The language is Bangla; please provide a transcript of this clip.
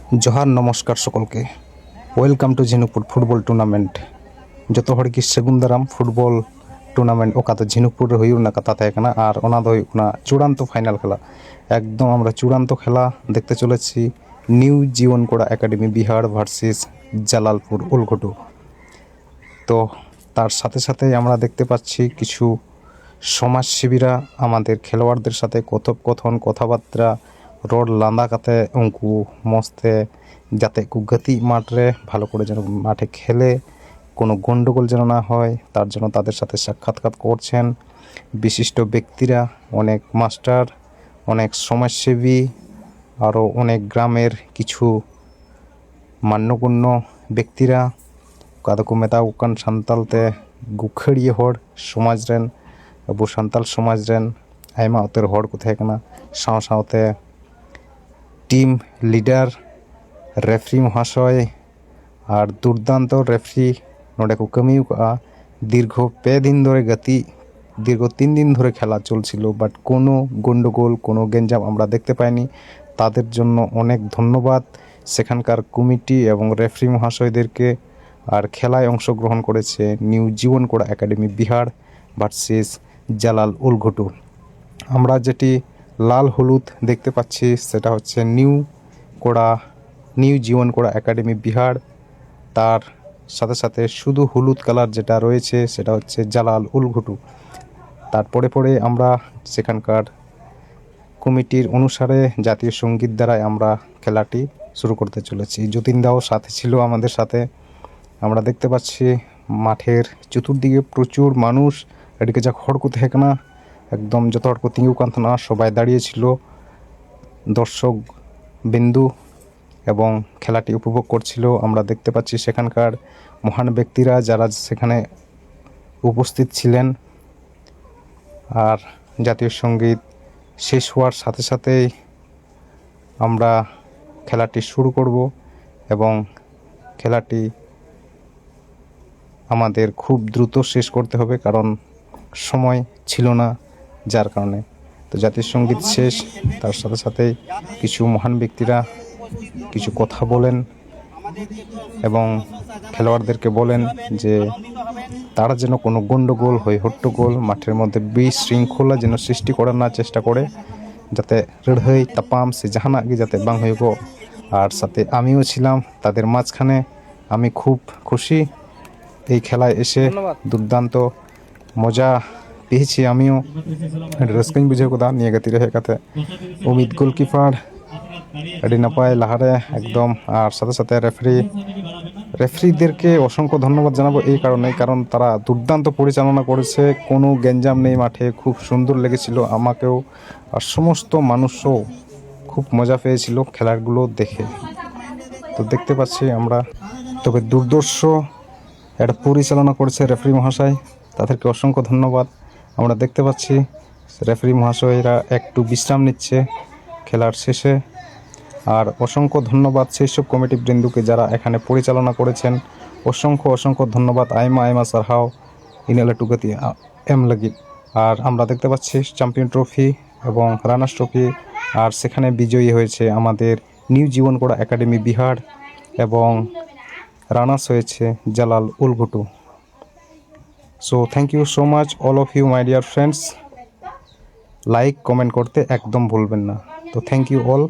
जोहार नमस्कार सकलके वेलकाम टू झिनुकपुर फुटबल टूर्नामेंट जो हर की सेगुन दाराम फुटबल टूर्नामेंट ओका तो झिनुकपुर हुई कथा तहकना और ओना दो चूड़ान्त फाइनल खेला एकदम आमरा चूड़ान्त खेला देखते चले निउ जीवन कोड़ा एकाडेमी बिहार भार्सेस जालालपुर उलघटू। तो तार साथे साथे आमरा देखते पाচ্ছি किछु समाजसेबीरा आमादेर खेलोयाड़देर साथे कथोपकथन कथाबार्ता रोड लांदा काते उनको मस्ते जाते को गति माठरे भालो करे जेन माठे खेले कोनो गंडगोल जेन ना हय तार जन्य तादेर साथे साक्षात्कार करछेन विशिष्ट व्यक्तिरा अनेक मास्टार अनेक समाजसेबी आरो अनेक ग्रामेर किछु मान्यगण्य व्यक्तिरा कादो को मेताओ कान सान्तालते गुखड़िया हर समाज रेन अबो सान्ताल समाज रेन आयमा उतर हर को थाकेना साव सावते टीम लीडर रेफरी महाशय और दुर्दान्त रेफरी नोडे को कमी दीर्घ पे दिन धरे गति दीर्घ 3 दिन धरे खेला चलछिलो बाट कोनो गंडगोल कोनो गेंजाम आमरा देखते पाइनी तादेर जन्य अनेक धन्यवाद सेखानकार कमिटी एवं रेफरी महाशयदेरके और खेलाय अंशग्रहण करेছে নিউ জীবন কোড়া एकाडेमी बिहार भार्सेस জালাল উলঘটু। আমরা যেটি लाल हलुद देखते पाচ্ছি সেটা হচ্ছে নিউ জীবন কোড়া एकाडेमी बिहार তার সাথে সাথে শুধু হলুদ কালার যেটা রয়েছে সেটা হচ্ছে জালাল উলঘটু। তারপরে পরে আমরা সেখানকার কমিটির অনুসারে জাতীয় সঙ্গীত দ্বারা আমরা খেলাটি শুরু করতে চলেছি। যতীন দাও সাথে ছিল আমাদের সাথে। আমরা দেখতে পাচ্ছি মাঠের চতুর্দিকে প্রচুর মানুষ এদিকে যা খড়কু থাকে না একদম যত হড়কু তিঙ্গু কান্থনা সবাই দাঁড়িয়েছিল দর্শক বিন্দু এবং খেলাটি উপভোগ করছিল। আমরা দেখতে পাচ্ছি সেখানকার মহান ব্যক্তিরা যারা সেখানে উপস্থিত ছিলেন। আর জাতীয় সঙ্গীত শেষ হওয়ার সাথে সাথেই আমরা খেলাটি শুরু করব এবং খেলাটি আমাদের খুব দ্রুত শেষ করতে হবে কারণ সময় ছিল না যার কারণে। তো জাতীয় সঙ্গীত শেষ তার সাথে সাথে কিছু মহান ব্যক্তিরা কিছু কথা বলেন এবং খেলোয়াড়দেরকে বলেন যে তারা যেন কোনো গন্ডগোল হয় হট্টগোল মাঠের মধ্যে বিশৃঙ্খলা যেন সৃষ্টি করার না চেষ্টা করে যাতে লড়াই তাপাম সে জাহানা কি যাতে বাং হইব। আর সাথে আমিও ছিলাম তাদের মাঝখানে। আমি খুব খুশি এই খেলায় এসে দুর্দান্ত মজা পেয়েছি। আমিও রসকিং বুঝে কোথা নিয়ে গতি রেখে কাতে অমিত গোলকিপার এটি নাপায় লাহারে একদম। আর সাথে সাথে রেফারিদেরকে অসংখ্য ধন্যবাদ জানাবো এই কারণে কারণ তারা দুর্দান্ত পরিচালনা করেছে কোনো গেঞ্জাম নেই মাঠে খুব সুন্দর লেগেছিল আমাকেও আর সমস্ত মানুষও খুব মজা পেয়েছিল খেলাগুলো দেখে। তো দেখতে পাচ্ছি আমরা তবে দুর্দর্শ এটা পরিচালনা করেছে রেফারি মহাশয় তাদেরকে অসংখ্য ধন্যবাদ। আমরা দেখতে পাচ্ছি রেফারি মহাশয়রা একটু বিশ্রাম নিচ্ছে খেলার শেষে। আর অসংখ্য ধন্যবাদ সেই সব কমিটি বৃন্দুকে যারা এখানে পরিচালনা করেছেন অসংখ্য ধন্যবাদ। আইমা সারহাও ইনেলা টুগতি এম লাগি। আর আমরা দেখতে পাচ্ছি চ্যাম্পিয়ন ট্রফি এবং রানার্স ট্রফি আর সেখানে বিজয়ী হয়েছে আমাদের নিউ জীবন কোড়া একাডেমি বিহার এবং রানার্স হয়েছে জালাল উলঘটু। So thank you so much all of you my dear friends. Like comment করতে একদম ভুলবেন না। তো থ্যাংক ইউ অল।